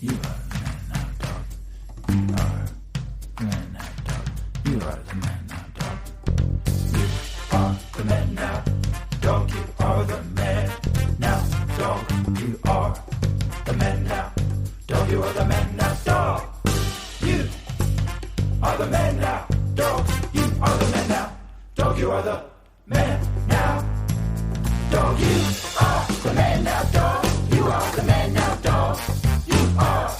You are the man now, dog. You are the man now, dog. You are the man now, dog. You are the man now, dog. You are the man now, dog. You are the man now, dog. You are the man now, dog. You are the man now, dog. You are the man now, dog. You are the man now, dog. You are the man now, dog. You are the man now, dog. You are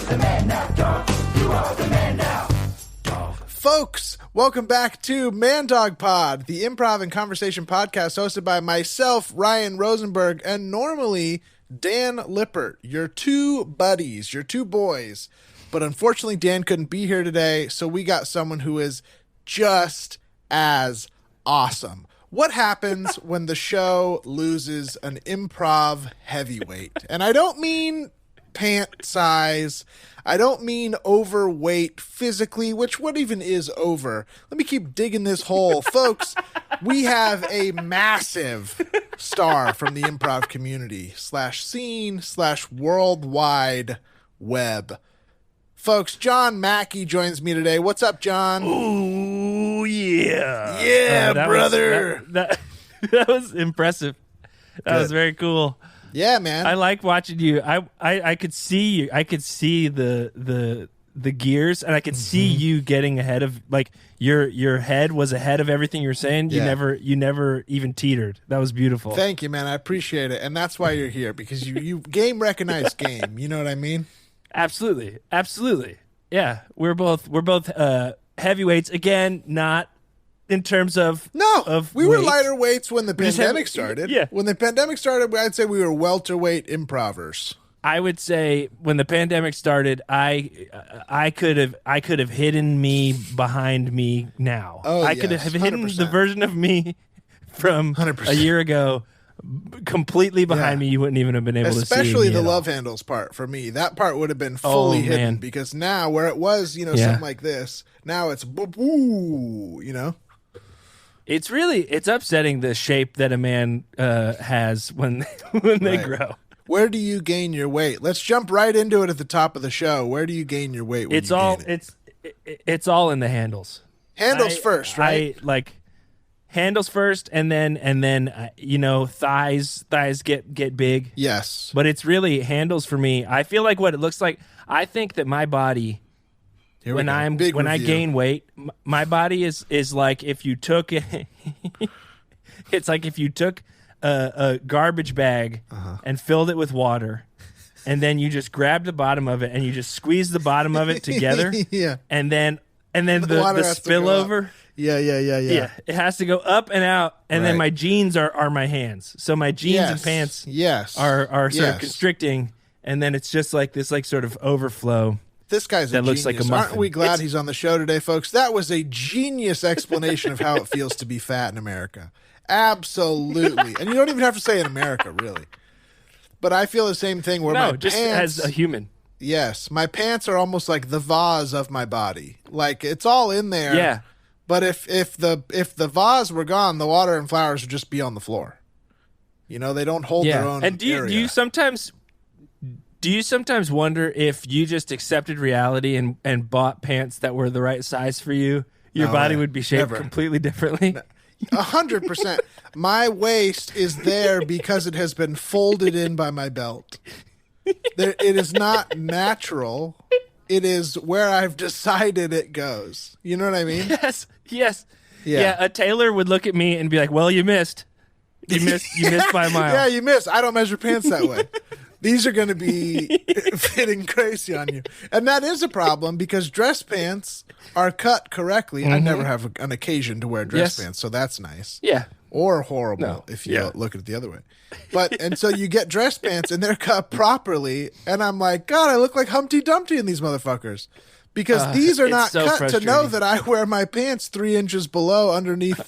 the man now, dog. You are the man now, dog. Folks, welcome back to Man Dog Pod, the improv and conversation podcast hosted by myself, Ryan Rosenberg, and normally Dan Lippert, your two buddies, your two boys. But unfortunately, Dan couldn't be here today, so we got someone who is just as awesome. What happens when the show loses an improv heavyweight? And I don't mean pant size. I don't mean overweight physically, which what even is over? Let me keep digging this hole. Folks, we have a massive star from the improv community /scene/worldwide web. Folks, John Mackey joins me today. What's up, John? Ooh, yeah. Yeah, brother. That was impressive. That was very cool. Yeah, man. I like watching you. I could see you. I could see the gears, and I could see you getting ahead of, like, your head was ahead of everything you were saying. Yeah. You never even teetered. That was beautiful. Thank you, man. I appreciate it. And that's why you're here, because you game recognize game. You know what I mean? Absolutely. Yeah, we're both heavyweights again, not in terms of we were weight. lighter weights when the pandemic started. Yeah. When the pandemic started, I'd say we were welterweight improvers. I would say when the pandemic started, I could have hidden me behind me now. Oh, I could yes, have hidden 100%. the version of me from 100%. a year ago completely behind me. You wouldn't even have been able to see Especially me the at all. love handles part for me. That part would have been fully hidden, man. because now where it was, something like this, now it's boo, It's upsetting the shape that a man has when they Right. grow. Where do you gain your weight? Let's jump right into it at the top of the show. Where do you gain your weight? When It's you all gain it? it's all in the handles. Handles first, right? I like handles first, and then thighs get big. Yes. But it's really handles for me. I feel like what it looks like. I think that my body, Here we when go. I Big review. gain weight, my body is like if you took it's like if you took a garbage bag and filled it with water, and then you just grabbed the bottom of it and you just squeezed the bottom of it together. Yeah. And then water the has to go spillover. up. Yeah. Yeah, it has to go up and out, and then Right. my jeans are my hands. So my jeans and pants are sort of constricting, and then it's just like this, like sort of overflow. This guy's that a looks genius. like a muffin. Aren't we glad It's- he's on the show today, folks? That was a genius explanation of how it feels to be fat in America. Absolutely. And you don't even have to say in America, really. But I feel the same thing where my just pants... as a human. Yes, my pants are almost like the vase of my body. Like, it's all in there. Yeah. But if the vase were gone, the water and flowers would just be on the floor. They don't hold their own And do you sometimes wonder if you just accepted reality and bought pants that were the right size for you, your No body way. would be shaped Never. completely differently? 100%. My waist is there because it has been folded in by my belt. It is not natural. It is where I've decided it goes. You know what I mean? Yes. Yeah. Yeah, a tailor would look at me and be like, "Well, you missed. You missed by a mile." Yeah, you missed. I don't measure pants that way. These are going to be fitting crazy on you. And that is a problem because dress pants are cut correctly. I never have an occasion to wear dress pants, so that's nice. Yeah. Or horrible if you look at it the other way. And so you get dress pants and they're cut properly, and I'm like, God, I look like Humpty Dumpty in these motherfuckers. Because these are it's not so cut to know frustrating. that I wear my pants 3 inches below underneath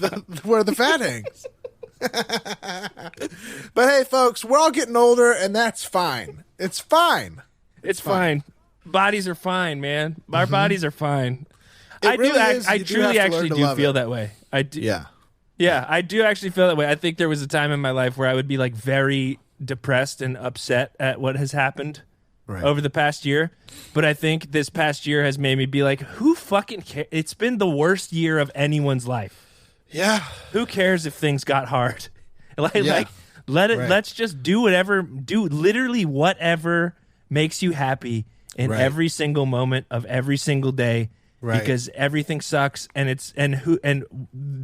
where the fat hangs. But hey, folks, we're all getting older, and that's fine. It's fine. It's fine. Bodies are fine, man. Our bodies are fine. It really is. I You do truly have to learn actually to do love feel it. that way. I do. Yeah. Yeah, I do actually feel that way. I think there was a time in my life where I would be like very depressed and upset at what has happened over the past year. But I think this past year has made me be like, who fucking cares? It's been the worst year of anyone's life. Yeah. Who cares if things got hard? Like let it. Right. Let's just do literally whatever makes you happy in every single moment of every single day. Right. Because everything sucks, and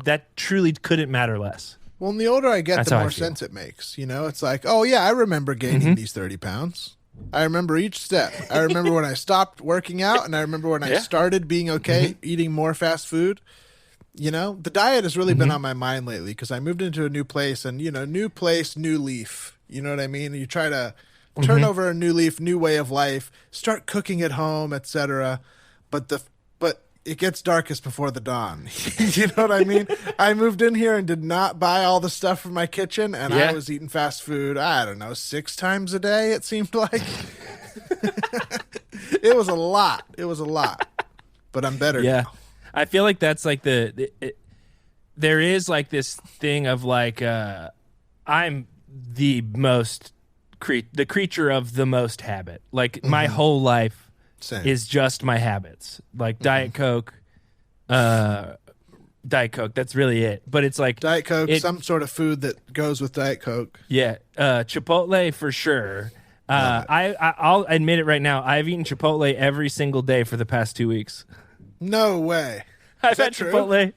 that truly couldn't matter less. Well, and the older I get, the more sense it makes. You know, it's like, oh yeah, I remember gaining these 30 pounds. I remember each step. I remember when I stopped working out, and I remember when I started being okay, eating more fast food. You know, the diet has really been on my mind lately because I moved into a new place, and new place, new leaf. You know what I mean? You try to turn over a new leaf, new way of life, start cooking at home, etc. But it gets darkest before the dawn. You know what I mean? I moved in here and did not buy all the stuff for my kitchen, and I was eating fast food, I don't know, 6 times a day, it seemed like. It was a lot. But I'm better now. I feel like that's like there is like this thing of like, I'm the creature of the most habit. Like my whole life is just my habits, like Diet Coke, That's really it. But it's like Diet Coke, some sort of food that goes with Diet Coke. Yeah, Chipotle for sure. I'll admit it right now. I've eaten Chipotle every single day for the past 2 weeks. No way. I've had Chipotle.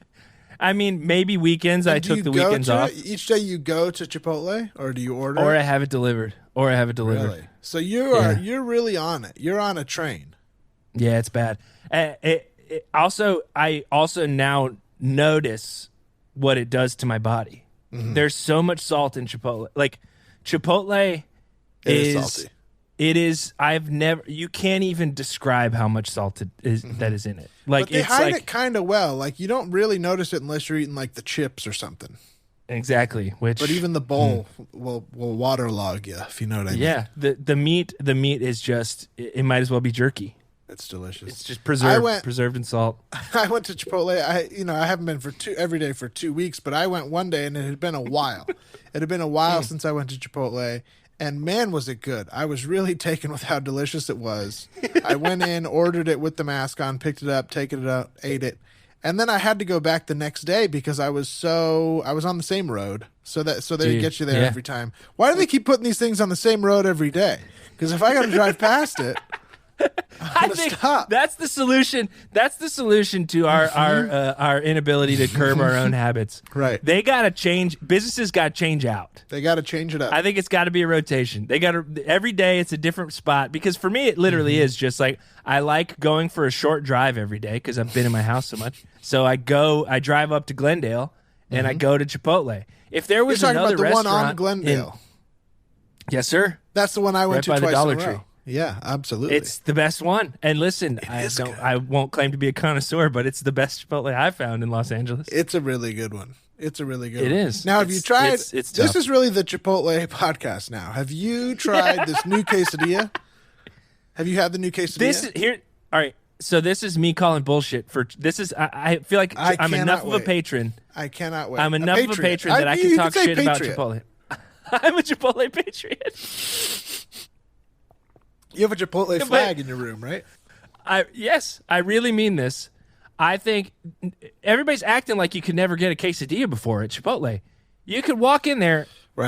I mean, maybe weekends. I took the weekends off. Each day you go to Chipotle, or do you order? Or I have it delivered. Really? So you're really on it. You're on a train. Yeah, it's bad. I also now notice what it does to my body. Mm-hmm. There's so much salt in Chipotle. Like Chipotle is salty. It is. You can't even describe how much salt that is in it. Like but they hide it kind of well. Like you don't really notice it unless you're eating like the chips or something. Exactly. But even the bowl will waterlog you, if you know what I mean. Yeah. The meat is just. It might as well be jerky. It's delicious. It's just preserved in salt. I went to Chipotle. I haven't been every day for 2 weeks, but I went one day and it had been a while. It had been a while since I went to Chipotle. And man, was it good. I was really taken with how delicious it was. I went in, ordered it with the mask on, picked it up, taken it out, ate it. And then I had to go back the next day because I was on the same road. So they get you there every time. Why do they keep putting these things on the same road every day? Because if I got to drive past it, I think that's the solution. That's the solution to our inability to curb our own habits. Right. They got to change. Businesses got to change out. They got to change it up. I think it's got to be a rotation. They got to every day. It's a different spot because for me, it literally is just like I like going for a short drive every day because I've been in my house so much. So I drive up to Glendale and I go to Chipotle. If there was You're talking another about the restaurant one on Glendale. Yes, sir. That's the one I went to by twice the Dollar in a row. Tree. Yeah, absolutely. It's the best one. And listen, I won't claim to be a connoisseur, but it's the best Chipotle I've found in Los Angeles. It's a really good one. It is. Now, have you tried? It's this tough. is really the Chipotle podcast now. Have you tried this new quesadilla? Have you had the new quesadilla? This is here. All right. So this is me calling bullshit for this is. I feel like I'm enough of a patron. I cannot wait. I'm enough of a patron that I can talk shit about Chipotle. I'm a Chipotle patriot. You have a Chipotle flag in your room, right? Yes, I really mean this. I think everybody's acting like you could never get a quesadilla before at Chipotle. You could walk in there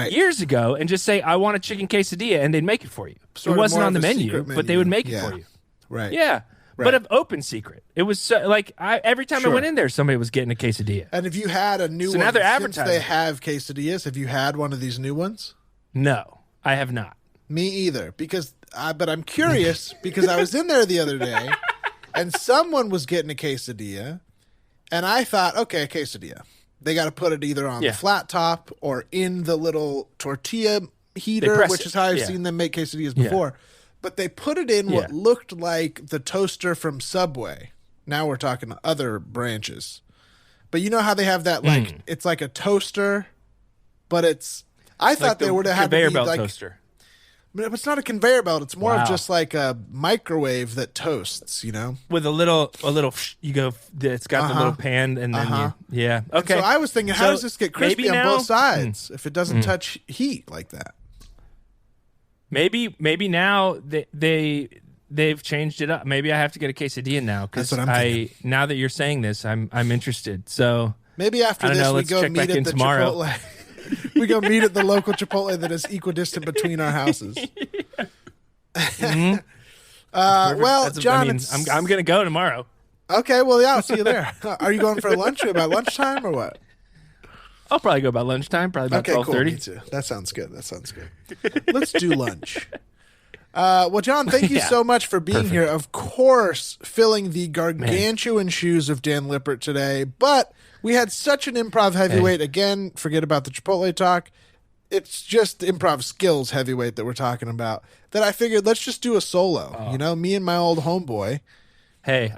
years ago and just say, I want a chicken quesadilla, and they'd make it for you. It wasn't on the menu, but they would make it for you. Right. Yeah. Right. But an open secret. It was so, like every time I went in there, somebody was getting a quesadilla. And have you had a new one now they're since they have quesadillas? Have you had one of these new ones? No, I have not. Me either, but I'm curious because I was in there the other day and someone was getting a quesadilla and I thought, okay, a quesadilla. They got to put it either on the flat top or in the little tortilla heater, which is how I've seen them make quesadillas before. Yeah. But they put it in what looked like the toaster from Subway. Now we're talking other branches. But you know how they have that, like, it's like a toaster, but I thought they would have had conveyor to be belt like, toaster. But it's not a conveyor belt. It's more of just like a microwave that toasts, you know? With a little, you go, it's got the little pan and then okay. And so I was thinking, how does this get crispy on both sides if it doesn't touch heat like that? maybe now they've changed it up. Maybe I have to get a quesadilla now because That's what I'm thinking. now that you're saying this, I'm interested. So Maybe after I don't this know, we let's go check meet back at in the tomorrow. Chipotle. We go meet at the local Chipotle that is equidistant between our houses. Mm-hmm. Well, That's- John, I mean, it's... I'm gonna go tomorrow. Okay, well, yeah, I'll see you there. Are you going for lunch? About lunchtime or what? I'll probably go about lunchtime, probably about Okay, cool. 12:30. Me too. That sounds good. Let's do lunch. Well, John, thank you Yeah. so much for being Perfect. here. Of course, filling the gargantuan shoes of Dan Lippert today. But we had such an improv heavyweight. Again, forget about the Chipotle talk. It's just improv skills heavyweight that we're talking about. That I figured let's just do a solo. You know, me and my old homeboy. Hey,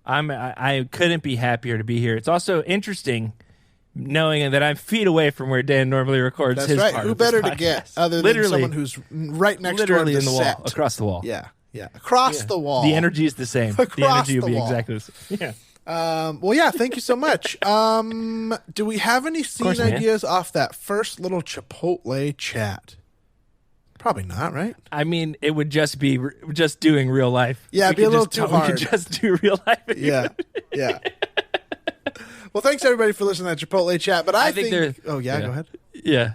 I couldn't be happier to be here. It's also interesting knowing that I'm feet away from where Dan normally records That's his right. part Who of this better to podcast. get other than someone who's right next literally door in to the set. wall, across the wall. Yeah. Across Yeah. the wall. The energy is the same. Across the energy the will be wall. exactly the same. Yeah. Well, yeah, thank you so much. Do we have any scene course, man. ideas off that first little Chipotle chat? Probably not, right? I mean, it would just be just doing real life. Yeah, it'd We be a could little just too We hard. could just do real life. Yeah. Well, thanks everybody for listening to that Chipotle chat. But I think think they're- oh yeah, yeah. go ahead. Yeah.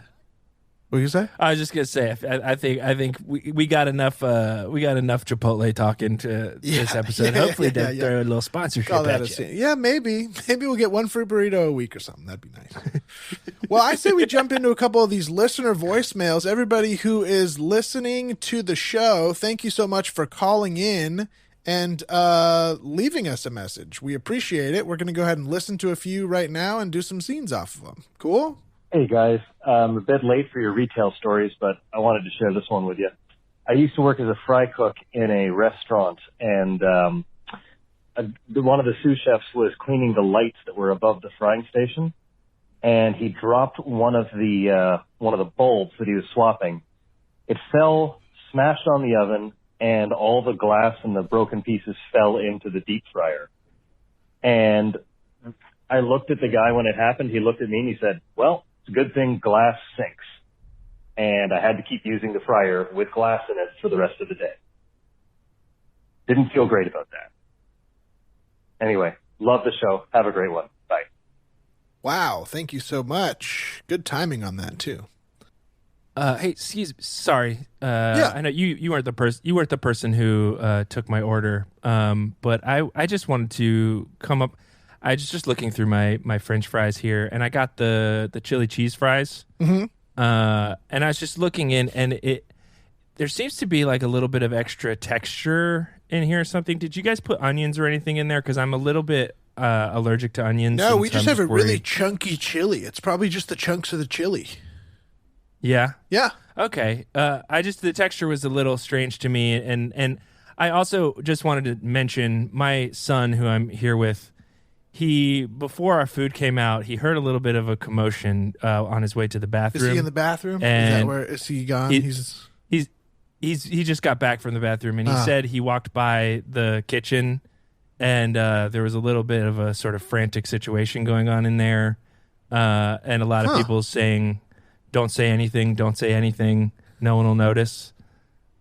What you say? I was just gonna say, I think we got enough Chipotle talking to this episode. Hopefully, they'll throw a little sponsorship Call that at a you. scene. Yeah, maybe we'll get one free burrito a week or something. That'd be nice. Well, I say we jump into a couple of these listener voicemails. Everybody who is listening to the show, thank you so much for calling in and leaving us a message. We appreciate it. We're going to go ahead and listen to a few right now and do some scenes off of them. Cool? Hey guys, I'm a bit late for your retail stories, but I wanted to share this one with you. I used to work as a fry cook in a restaurant, and one of the sous chefs was cleaning the lights that were above the frying station, and he dropped one of the bulbs that he was swapping. It fell, smashed on the oven, and all the glass and the broken pieces fell into the deep fryer. And I looked at the guy when it happened. He looked at me and he said, "Well, it's a good thing glass sinks." And I had to keep using the fryer with glass in it for the rest of the day. Didn't feel great about that. Anyway, love the show. Have a great one. Bye. Wow, thank you so much. Good timing on that too. Hey, excuse. Sorry. Yeah. I know you weren't the person. You weren't the person who took my order. But I just wanted to come up. I was just looking through my French fries here, and I got the chili cheese fries. Mm-hmm. And I was just looking in, and there seems to be like a little bit of extra texture in here or something. Did you guys put onions or anything in there? Because I'm a little bit allergic to onions. No, and we so just I'm have a really worried. chunky chili. It's probably just the chunks of the chili. Yeah. Yeah. Okay. The texture was a little strange to me, and I also just wanted to mention my son, who I'm here with. Before our food came out, he heard a little bit of a commotion on his way to the bathroom. Is he in the bathroom? Is that And where is he gone? He just got back from the bathroom, and he said he walked by the kitchen, and there was a little bit of a sort of frantic situation going on in there, and a lot of people saying, "Don't say anything, don't say anything, no one will notice."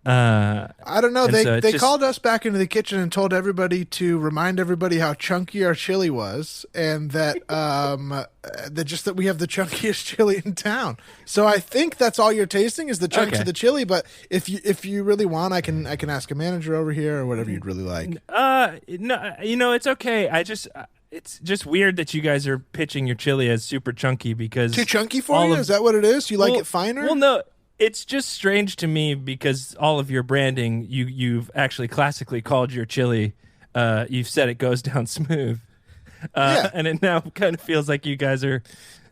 I don't know. and so They it's called us back into the kitchen and told everybody to remind everybody how chunky our chili was, and that that we have the chunkiest chili in town. So I think that's all you're tasting is the chunks Okay. of the chili. But if you really want, I can ask a manager over here or whatever you'd really like. No, it's okay. It's just weird that you guys are pitching your chili as super chunky because Too chunky for you? Is that what it is? You like it finer? Well, no. It's just strange to me because all of your branding, you've actually classically called your chili. You've said it goes down smooth, and it now kind of feels like you guys are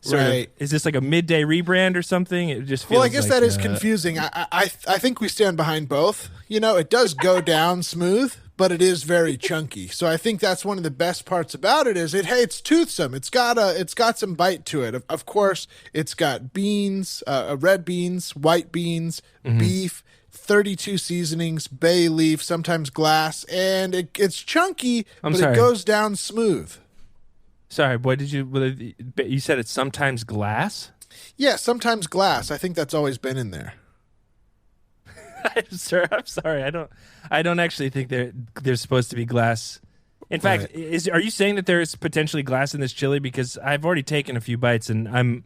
sort of. Is this like a midday rebrand or something? It just feels. Well, I guess like, that is confusing. I think we stand behind both. It does go down smooth, but it is very chunky. So I think that's one of the best parts about it is it's toothsome. It's got some bite to it. Of course, it's got beans, red beans, white beans, beef, 32 seasonings, bay leaf, sometimes glass, and it's chunky, but sorry. it goes down smooth. Sorry, you said it's sometimes glass? Yeah, sometimes glass. I think that's always been in there. Sir, I'm sorry. I don't actually think there's supposed to be glass. In fact, are you saying that there's potentially glass in this chili? Because I've already taken a few bites and I'm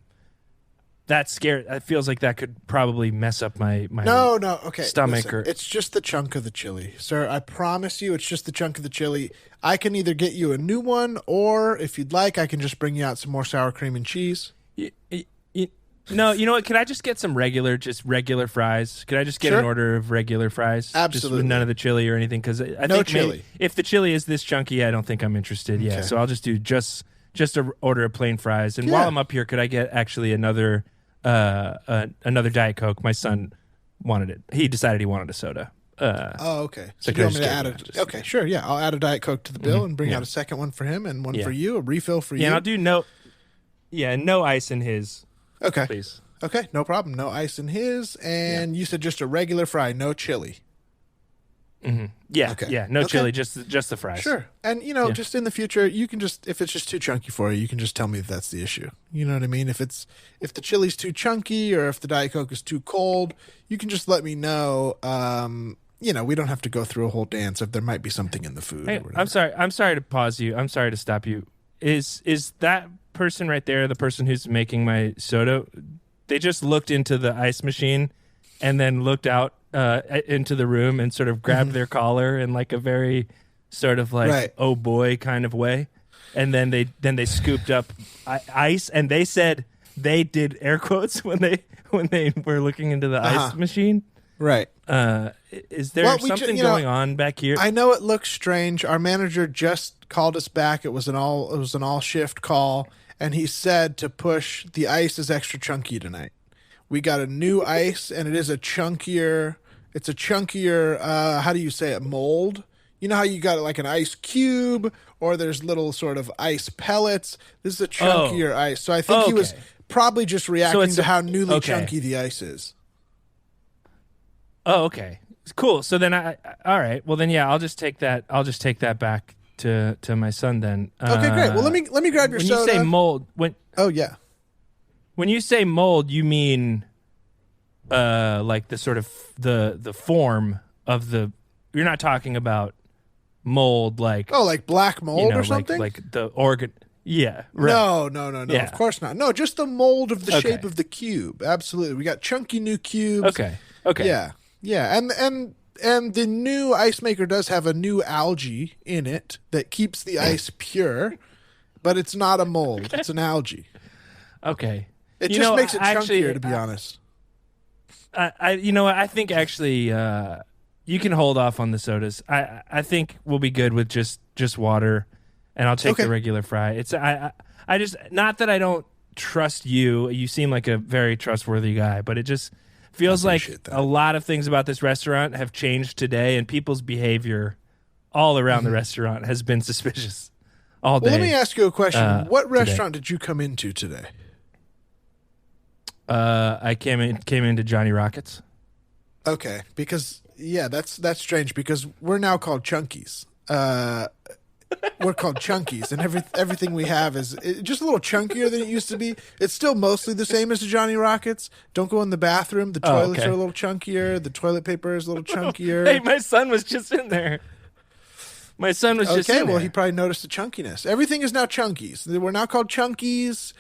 that scared. It feels like that could probably mess up my No, okay. stomach. Listen, it's just the chunk of the chili, sir. I promise you, it's just the chunk of the chili. I can either get you a new one, or if you'd like, I can just bring you out some more sour cream and cheese. No, you know what? Can I just get some regular fries? Could I just get an order of regular fries? Absolutely. Just with none of the chili or anything? Because I No think chili. If the chili is this chunky, I don't think I'm interested. Yeah, so I'll just do just a order of plain fries. And while I'm up here, could I get actually another Diet Coke? My son wanted it. He decided he wanted a soda. Okay. So could you I want me just to get add Okay, sure. Yeah, I'll add a Diet Coke to the bill and bring out a second one for him and one for you, a refill for you. Yeah, and I'll do no ice in his. Okay. Please. Okay, no problem. No ice in his, and you said just a regular fry, no chili. Mm-hmm. Yeah, Okay. no chili, just the fries. Sure. And, just in the future, you can just, if it's just too chunky for you, you can just tell me if that's the issue. You know what I mean? If the chili's too chunky or if the Diet Coke is too cold, you can just let me know. We don't have to go through a whole dance if there might be something in the food. Hey, or whatever. I'm sorry to pause you. I'm sorry to stop you. Is that person right there the person who's making my soda? They just looked into the ice machine and then looked out into the room and sort of grabbed their collar in like a very sort of like oh boy kind of way, and then they scooped up ice, and they said they did air quotes when they were looking into the ice machine. Right. Is there something going on back here? I know it looks strange. Our manager just called us back. It was an all shift call, and he said to push the ice is extra chunky tonight. We got a new ice, and it is a chunkier. It's a chunkier. How do you say it? Mold. You know how you got like an ice cube, or there's little sort of ice pellets. This is a chunkier ice. So I think he was probably just reacting to how newly chunky the ice is. Oh, okay, cool. So then all right. Well, then I'll just take that. I'll just take that back to my son then. Okay, great. Well, let me grab your soda. When you say mold, when you say mold, you mean like the sort of the form of the. You're not talking about mold like like black mold or something, like the organ. Yeah. Right. No. Yeah. Of course not. No, just the mold of the shape of the cube. Absolutely. We got chunky new cubes. Okay. Yeah. And the new ice maker does have a new algae in it that keeps the ice pure, but it's not a mold. It's an algae. Okay. It just makes it chunkier, to be honest. I think actually you can hold off on the sodas. I think we'll be good with just water, and I'll take the regular fry. It's I just, not that I don't trust you. You seem like a very trustworthy guy, but it just feels like a lot of things about this restaurant have changed today, and people's behavior all around the restaurant has been suspicious all day. Well, let me ask you a question. What restaurant did you come into today? I came into Johnny Rockets. Okay, because that's strange because we're now called Chunkies. We're called Chunkies, and everything we have is just a little chunkier than it used to be. It's still mostly the same as the Johnny Rockets. Don't go in the bathroom. The toilets are a little chunkier. The toilet paper is a little chunkier. Hey, my son was just in there. Just in there. Well, he probably noticed the chunkiness. Everything is now Chunkies. We're now called Chunkies,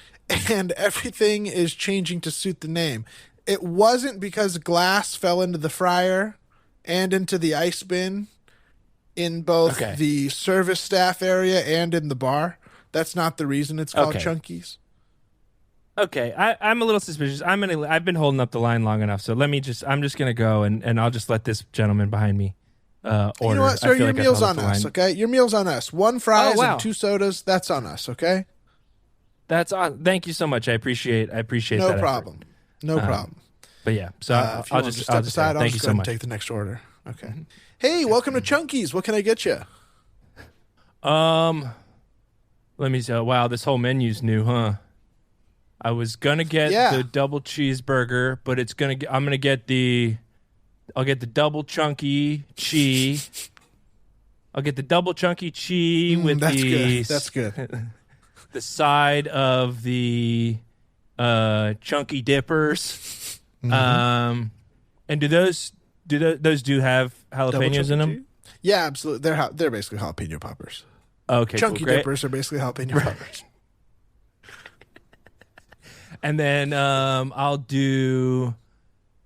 and everything is changing to suit the name. It wasn't because glass fell into the fryer and into the ice bin in both the service staff area and in the bar. That's not the reason it's called Chunkies. Okay, I'm a little suspicious. I've been holding up the line long enough, so I'm just gonna go and I'll just let this gentleman behind me order. You know what, sir? Your meal's on us, okay? Your meal's on us. 1 fries and 2 sodas. That's on us, okay? That's on. Thank you so much. I appreciate that. No problem. No problem. But yeah, so I'll just step aside. Thank you so much. Take the next order. Okay. Hey, welcome to Chunkies. What can I get you? Let me see. Wow, this whole menu's new, huh? I was gonna get the double cheeseburger, but I'll get the double chunky cheese. I'll get the double chunky cheese with That's good. The side of the chunky dippers. And do those those do have Double jalapenos in them? cheese? Yeah, absolutely. They're basically jalapeno poppers. Okay, Chunky cool, great. dippers are basically jalapeno poppers. And then I'll do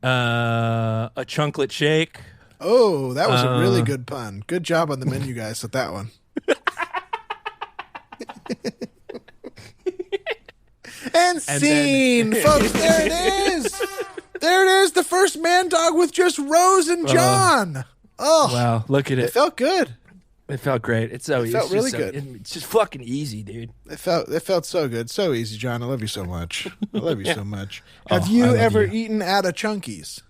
a chunklet shake. Oh, that was a really good pun. Good job on the menu, guys, with that one. And scene, folks. There it is. There it is. The first Man Dog with just Rose and John. Oh, Wow, look at it it. felt good. It felt great. It felt really good. It's just fucking easy, dude. It felt so good, so easy, John. I love you so much. I love you so much. Oh, Have you I love ever you. eaten at a Chunky's?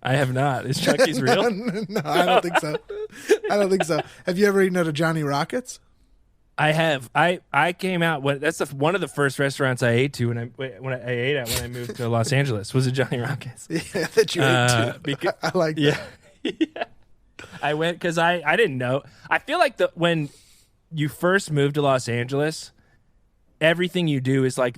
I have not. Is Chucky's real? No, I don't think so. I don't think so. Have you ever eaten at a Johnny Rockets? I have. I came out when that's one of the first restaurants I ate to when I ate at when I moved to Los Angeles was a Johnny Rockets. Yeah, that you ate too. Because, I like that. yeah. I went because I didn't know. I feel like when you first moved to Los Angeles, everything you do is like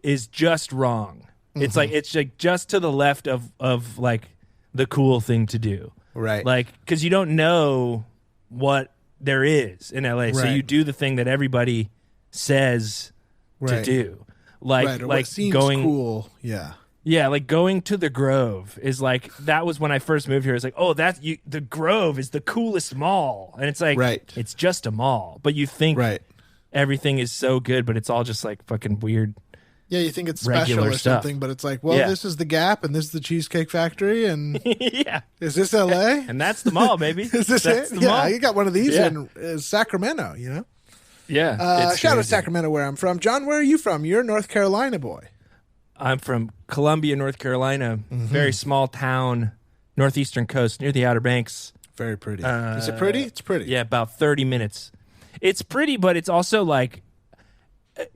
is just wrong. It's like just to the left of like the cool thing to do. Right. Like because you don't know what there is in LA, so Right. you do the thing that everybody says to Right. do. Or Like what seems going cool. Yeah. Yeah, like going to the Grove is like that was when I first moved here. It's like, oh, the Grove is the coolest mall, and it's like, Right. it's just a mall, but you think Right. everything is so good, but it's all just like fucking weird. Yeah, you think it's special Regular or stuff. something, but it's like, well, Yeah. this is the Gap and this is the Cheesecake Factory, and Yeah, is this LA? and that's the mall, baby. Is this that's it? the Yeah, mall. you got one of these Yeah. in Sacramento, you know? Yeah, it's Shout out to crazy. Sacramento, where I'm from. John, where are you from? You're a North Carolina boy. I'm from Columbia, North Carolina, Mm-hmm. very small town, northeastern coast near the Outer Banks. Very pretty. Is it pretty? It's pretty. Yeah, about 30 minutes. It's pretty, but it's also like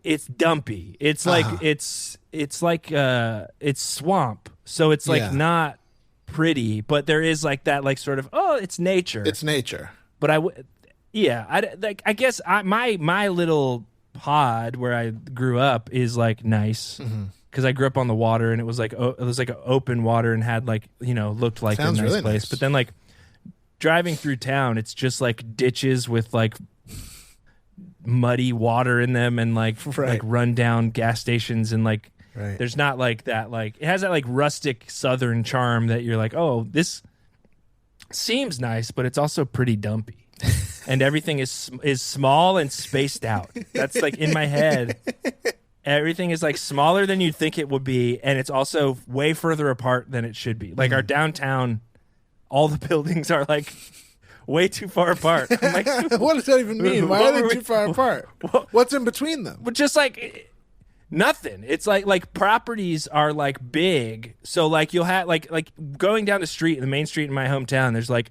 it's dumpy. It's like it's like it's swamp. So it's like Yeah. not pretty, but there is like that like sort of it's nature. It's nature. But I guess my little pod where I grew up is like nice. Mm-hmm. Because I grew up on the water, and it was like open water, and had like looked like Sounds a nice really place. nice. But then like driving through town, it's just like ditches with like muddy water in them, and like Right. run down gas stations, and like Right. there's not like that like it has that like rustic southern charm that you're like, oh, this seems nice, but it's also pretty dumpy. And everything is small and spaced out. That's like in my head. Everything is like smaller than you'd think it would be, and it's also way further apart than it should be. Like our downtown, all the buildings are like way too far apart. I'm like, What does that even mean? Why What are were they we- too far apart? What's in between them? but just like nothing. It's like properties are like big, so like you'll have like going down the street, the main street in my hometown. There's like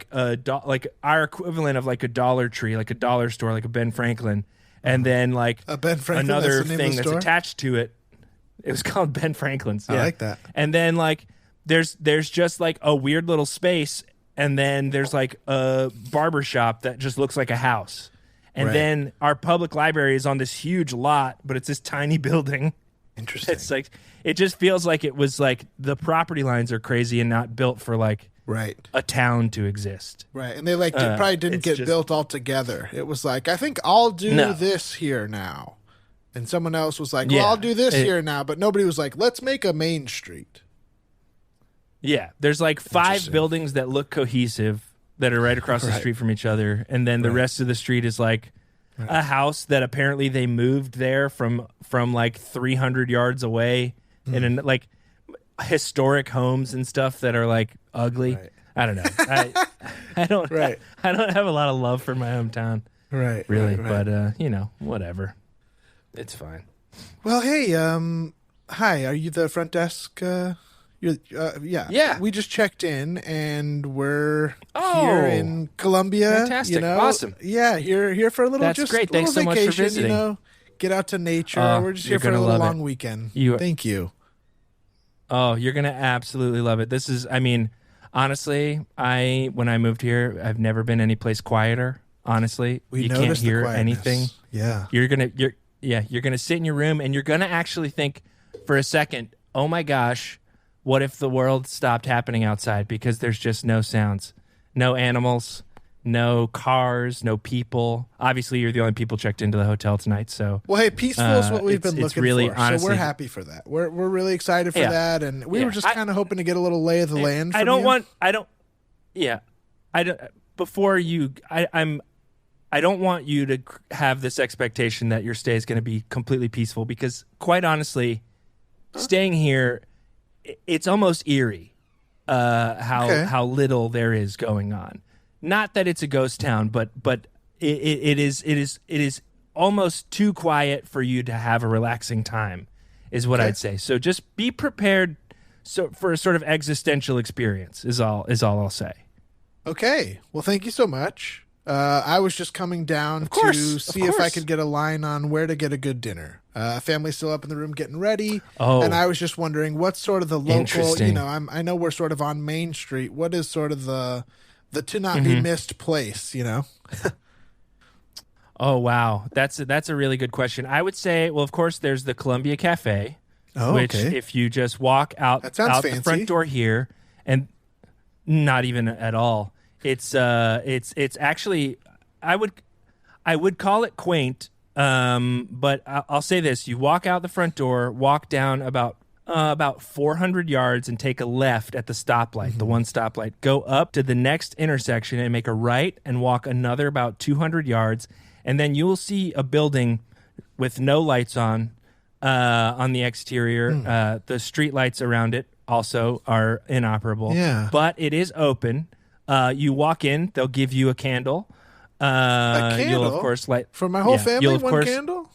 like our equivalent of like a Dollar Tree, like a dollar store, like a Ben Franklin. And then like A Ben Franklin, another that's the name of thing the that's store? attached to it. It was called Ben Franklin's. I yeah. like that. And then like there's just like a weird little space, and then there's like a barber shop that just looks like a house. And Right. then our public library is on this huge lot, but it's this tiny building. Interesting. It's like it just feels like it was like the property lines are crazy and not built for like Right. a town to exist. Right. And they probably didn't it's get just- built all together. It was like, I think I'll do No. this here now. And someone else was like, well, Yeah. I'll do this It- here now. But nobody was like, let's make a main street. Yeah, there's like 5 Interesting. buildings that look cohesive that are right across the Right. street from each other, and then the Right. rest of the street is like a house that apparently they moved there from like 300 yards away, Hmm. and in like historic homes and stuff that are like ugly. Right. I don't know. I don't. Right. I don't have a lot of love for my hometown, Right. really. right. But whatever. It's fine. Well, hey, hi, are you the front desk? You're, yeah. Yeah. We just checked in, and we're Oh, here in Columbia. fantastic. You know? Awesome. Yeah, here for a little. That's just great. a little Thanks so much for vacation, visiting. You know, get out to nature. We're just you're here for a gonna little love long it. weekend. You- Thank you. Oh, you're gonna absolutely love it. This is, I mean, honestly, when I moved here, I've never been any place quieter. Honestly, We you can't noticed the hear quietness. anything. Yeah. You're gonna sit in your room, and you're gonna actually think for a second, oh my gosh, what if the world stopped happening outside because there's just no sounds, no animals, no cars, no people. Obviously, you're the only people checked into the hotel tonight. So, well, hey, peaceful is what we've been it's looking really, for. honestly, so we're happy for that. We're really excited for that, and we were just kind of hoping to get a little lay of the land. I don't want you to have this expectation that your stay is going to be completely peaceful, because quite honestly, staying here, it's almost eerie how little there is going on. Not that it's a ghost town, but it is almost too quiet for you to have a relaxing time, is what I'd say. So just be prepared for a sort of existential experience is all I'll say. Okay. Well, thank you so much. I was just coming down to see if I could get a line on where to get a good dinner. Family's still up in the room getting ready. Oh, and I was just wondering what's sort of the local, I know we're sort of on Main Street. What is sort of the to not be missed place, Oh, wow. That's a really good question. I would say, well, of course, there's the Columbia Cafe, which if you just walk out the front door here, and not even at all. It's actually, I would call it quaint, but I'll say this: you walk out the front door, walk down about 400 yards, and take a left at the stoplight, the one stoplight. Go up to the next intersection and make a right, and walk another about 200 yards, and then you will see a building with no lights on the exterior. The street lights around it also are inoperable. Yeah, but it is open. You walk in, they'll give you a candle. A candle? You'll, of course, light... For my whole family, one candle?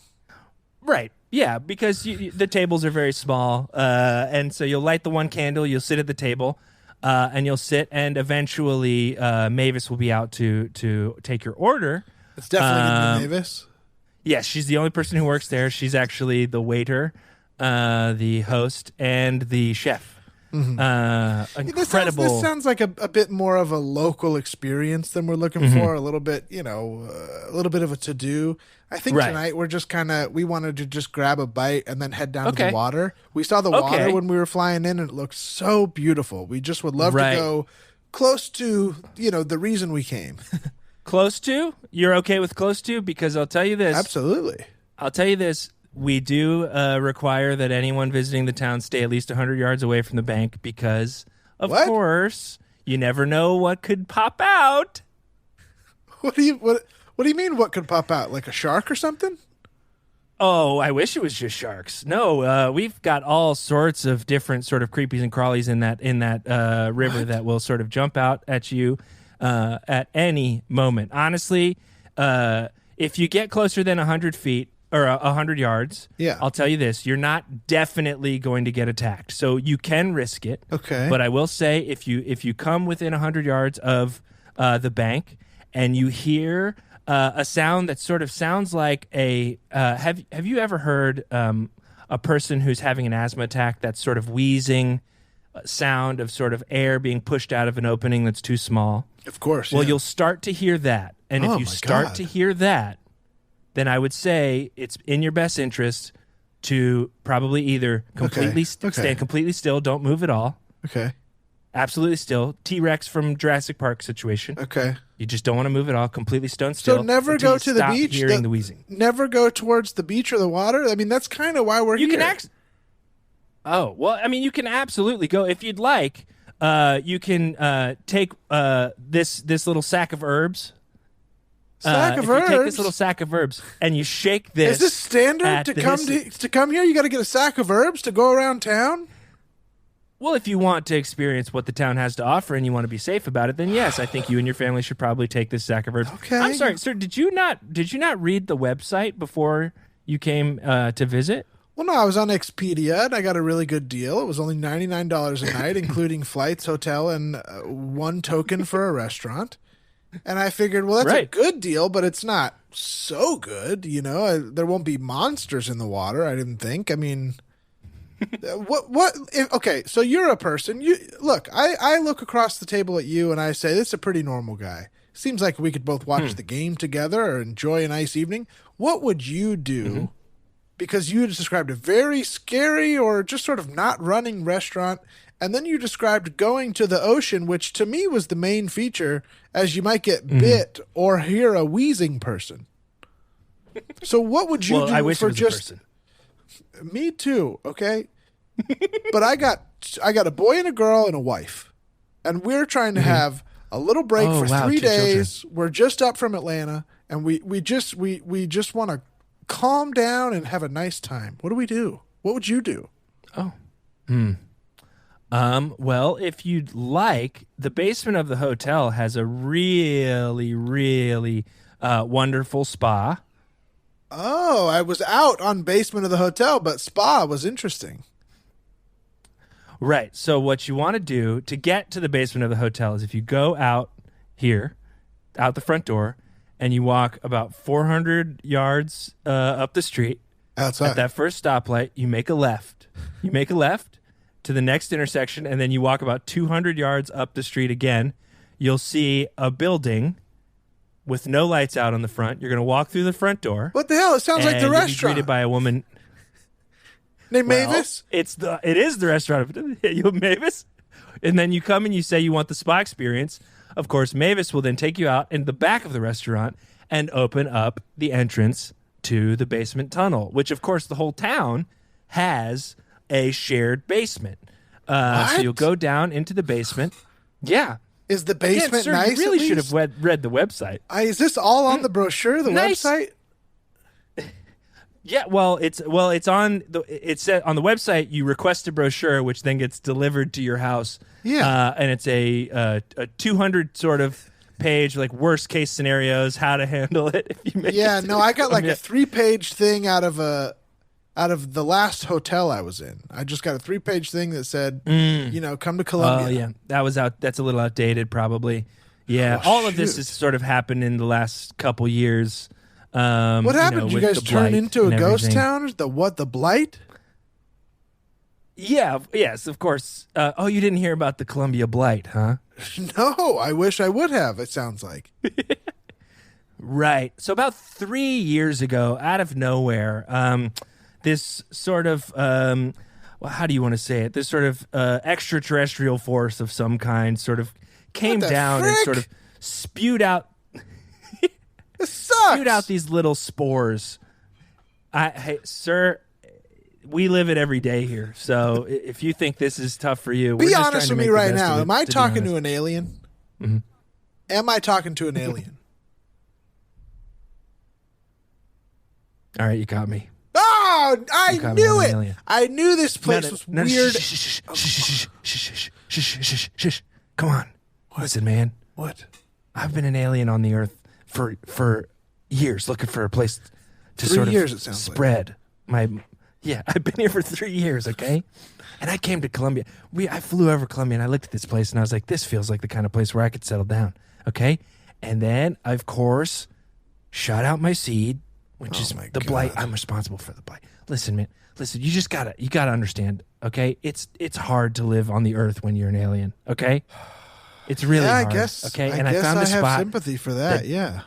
Right, yeah, because the tables are very small. And so you'll light the one candle, you'll sit at the table, and you'll sit, and eventually Mavis will be out to take your order. It's definitely going to be Mavis? Yes, she's the only person who works there. She's actually the waiter, the host, and the chef. Incredible. This sounds like a bit more of a local experience than we're looking for. A little bit, a little bit of a to-do. I think tonight we're just we wanted to just grab a bite and then head down to the water. We saw the water when we were flying in, and it looked so beautiful. We just would love to go close to, the reason we came. Close to? You're okay with close to? Because I'll tell you this. Absolutely. I'll tell you this. We do require that anyone visiting the town stay at least 100 yards away from the bank because, of course, you never know what could pop out. What do you mean? What could pop out? Like a shark or something? Oh, I wish it was just sharks. No, we've got all sorts of different sort of creepies and crawlies in that river that will sort of jump out at you at any moment. Honestly, if you get closer than 100 feet, or 100 yards, I'll tell you this, you're not definitely going to get attacked. So you can risk it. Okay. But I will say, if you come within 100 yards of the bank and you hear a sound that sort of sounds like a... have you ever heard a person who's having an asthma attack, that sort of wheezing sound of sort of air being pushed out of an opening that's too small? Of course, Well, you'll start to hear that. And if you start to hear that, then I would say it's in your best interest to probably either completely stand completely still, don't move at all. Okay. Absolutely still. T-Rex from Jurassic Park situation. Okay. You just don't want to move at all. Completely stone still. So never go to the beach. Hearing the wheezing. Never go towards the beach or the water. I mean, that's kind of why we're here. You can absolutely go if you'd like. You can take this little sack of herbs. Sack of herbs. You take this little sack of herbs and you shake this. Is this standard to come here? You got to get a sack of herbs to go around town. Well, if you want to experience what the town has to offer and you want to be safe about it, then yes, I think you and your family should probably take this sack of herbs. Okay. I'm sorry, sir. Did you not read the website before you came to visit? Well, no, I was on Expedia and I got a really good deal. It was only $99 a night, including flights, hotel, and one token for a restaurant. And I figured, well, that's a good deal, but it's not so good. There won't be monsters in the water, I didn't think. I mean, okay, so you're a person. I look across the table at you and I say, this is a pretty normal guy. Seems like we could both watch the game together or enjoy a nice evening. What would you do? Because you described a very scary or just sort of not running restaurant, And then you described going to the ocean, which to me was the main feature, as you might get bit or hear a wheezing person. So what would you do I wish for it was just... a person. Me too, okay? But I got a boy and a girl and a wife. And we're trying to have a little break for 3 days. We're just up from Atlanta, and we just want to calm down and have a nice time. What do we do? What would you do? Well, if you'd like, the basement of the hotel has a really, really wonderful spa. Oh, I was out on basement of the hotel, but spa was interesting. Right. So what you want to do to get to the basement of the hotel is if you go out here, out the front door, and you walk about 400 yards up the street. Outside. At that first stoplight, you make a left. You make a left to the next intersection, and then you walk about 200 yards up the street again. You'll see a building with no lights out on the front. You're going to walk through the front door. What the hell? It sounds like the and you'll be restaurant. greeted by a woman named Mavis? It is the restaurant. You Mavis? And then you come and you say you want the spa experience. Of course, Mavis will then take you out in the back of the restaurant and open up the entrance to the basement tunnel, which, of course, the whole town has a shared basement. So you'll go down into the basement. Yeah. Is the basement sir, nice? You really at should least? have read the website. Is this all on the brochure, the Nice. website? Yeah, it's on the website. You request a brochure, which then gets delivered to your house. Yeah. And it's a 200 sort of page, like worst case scenarios, how to handle it. If you make Yeah, it to no, I got like Columbia. a 3-page thing out of the last hotel I was in. I just got a 3-page thing that said, come to Columbia. Oh yeah, that's a little outdated, probably. Yeah, Oh, all of this shoot. has sort of happened in the last couple years. What happened? You with guys the turn blight into a and ghost everything. town? The blight? Yeah, yes, of course. You didn't hear about the Columbia Blight, huh? No, I wish I would have, it sounds like. Right. So about 3 years ago, out of nowhere, this sort of, how do you want to say it? This sort of extraterrestrial force of some kind sort of came the down and frick? sort of spewed out It sucks. spewed out these little spores. Hey, sir, we live it every day here. So if you think this is tough for you, we're Be just honest trying to with me make the right best of now. it, Am I to be talking to honest. an alien? Mm-hmm. Am I talking to an alien? All right, you got me. Oh, I You got me knew on an it. alien. I knew this place was No, weird. shh, shh, shh, shh, shh. Come on. Listen, man. What? I've been an alien on the Earth for years, looking for a place to 3 sort of years, it sounds like. spread my. Yeah, I've been here for 3 years. Okay, and I came to Columbia. I flew over Columbia and I looked at this place and I was like, this feels like the kind of place where I could settle down. Okay, and then of course, shot out my seed, which is my the blight. God. I'm responsible for the blight. Listen, man. Listen, you gotta understand. Okay, it's hard to live on the Earth when you're an alien. Okay. It's really Yeah, hard. I guess. Okay, I and guess I found a have spot. sympathy for that. that- Yeah.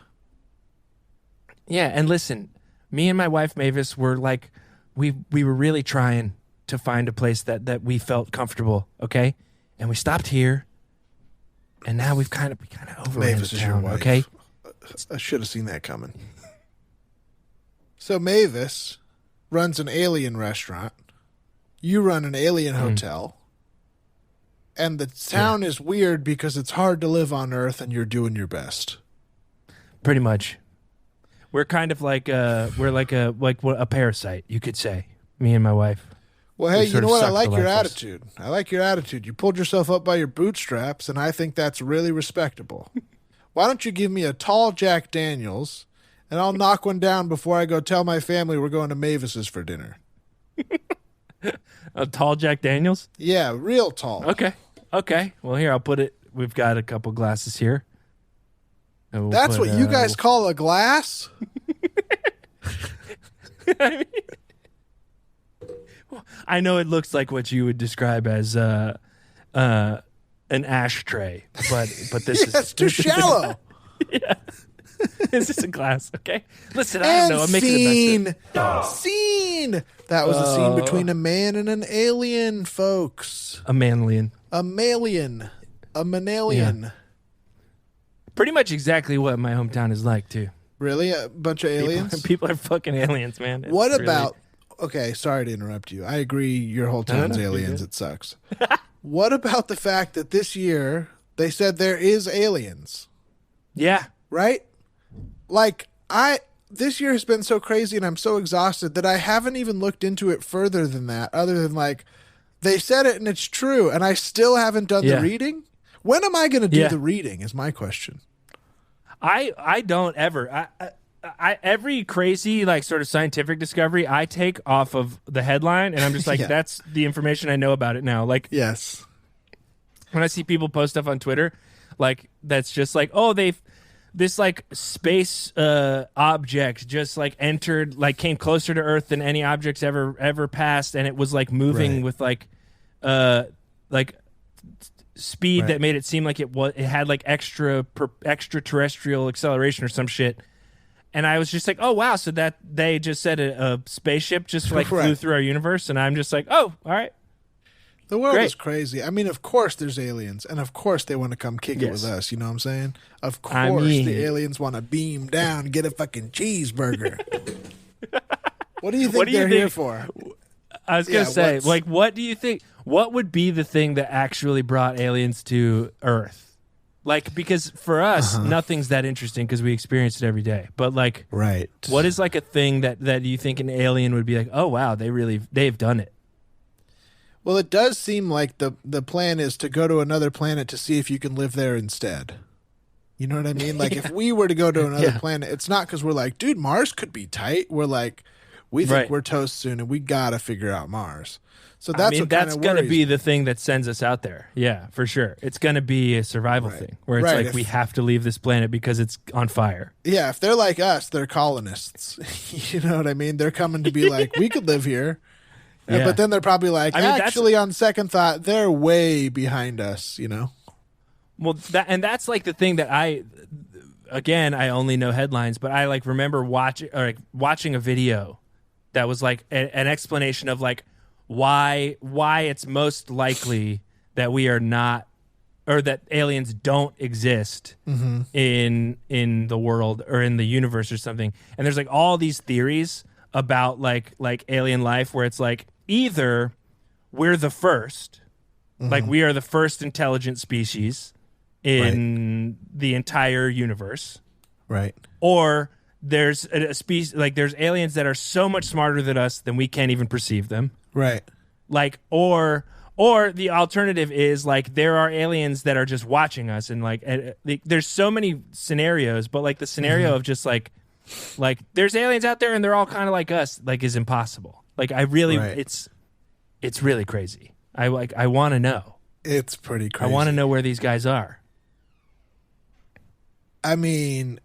Yeah, and listen, me and my wife Mavis were like, we were really trying to find a place that we felt comfortable. Okay, and we stopped here, and now we kind of overran Mavis the is your town. wife. Okay, I should have seen that coming. So Mavis runs an alien restaurant. You run an alien hotel. And the town is weird because it's hard to live on Earth and you're doing your best. pretty much. We're kind of like a parasite, you could say. Me and my wife. Well, hey, We you sort know of what? I suck like the your life force. attitude. I like your attitude. You pulled yourself up by your bootstraps, and I think that's really respectable. Why don't you give me a tall Jack Daniels, and I'll knock one down before I go tell my family we're going to Mavis's for dinner. A tall Jack Daniels? Yeah, real tall. Okay. Well, here, I'll put it. We've got a couple glasses here. And we'll That's put, what you guys call a glass? I know it looks like what you would describe as an ashtray, but this is That's too shallow. This is a glass. Okay, listen, I don't know. I'm making the best. Scene. scene. That was a scene between a man and an alien, folks. A manlian. A malian. A manalian. Yeah. Pretty much exactly what my hometown is like, too. Really? A bunch of aliens? People are fucking aliens, man. It's What really- about... Okay, sorry to interrupt you. I agree your whole town's aliens. It sucks. What about the fact that this year they said there is aliens? Yeah. Right? Like, this year has been so crazy and I'm so exhausted that I haven't even looked into it further than that, other than like, they said it and it's true, and I still haven't done the reading. When am I going to do the reading is my question. I don't ever. I every crazy like sort of scientific discovery I take off of the headline, and I'm just like, that's the information I know about it now. Like, yes, when I see people post stuff on Twitter, like that's just like, oh, this like space object just like entered, like came closer to Earth than any objects ever passed, and it was like moving with like speed that made it seem like it had like extraterrestrial acceleration or some shit. And I was just like, oh, wow. So that they just said a spaceship just like flew through our universe. And I'm just like, oh, all right. The world is crazy. I mean, of course there's aliens. And of course they want to come kick it with us. You know what I'm saying? Of course the aliens want to beam down and get a fucking cheeseburger. What do you think they're here for? I was going to say, like, what do you think? What would be the thing that actually brought aliens to Earth? Like, because for us, nothing's that interesting because we experience it every day. But like, what is like a thing that you think an alien would be like, oh wow, they've done it? Well, it does seem like the plan is to go to another planet to see if you can live there instead. You know what I mean? Like if we were to go to another planet, it's not because we're like, dude, Mars could be tight. We're like, we think we're toast soon and we got to figure out Mars. So that's that's going to be the thing that sends us out there. Yeah, for sure. It's going to be a survival thing where it's like we have to leave this planet because it's on fire. Yeah, if they're like us, they're colonists. You know what I mean? They're coming to be like, we could live here. Yeah. But then they're probably like, actually, on second thought, they're way behind us, you know? Well, that's like the thing that I only know headlines, but I like remember watching a video that was like an explanation of like, why it's most likely that we are not, or that aliens don't exist in the world or in the universe or something. And there's like all these theories about like alien life where it's like either we're the first, like we are the first intelligent species in the entire universe, right? Or there's a species, like there's aliens that are so much smarter than us than we can't even perceive them. Right. Like, or the alternative is like there are aliens that are just watching us, and like there's so many scenarios, but like the scenario of just like there's aliens out there and they're all kind of like us, like is impossible. Like I really, it's really crazy. I want to know. It's pretty crazy. I want to know where these guys are. I mean,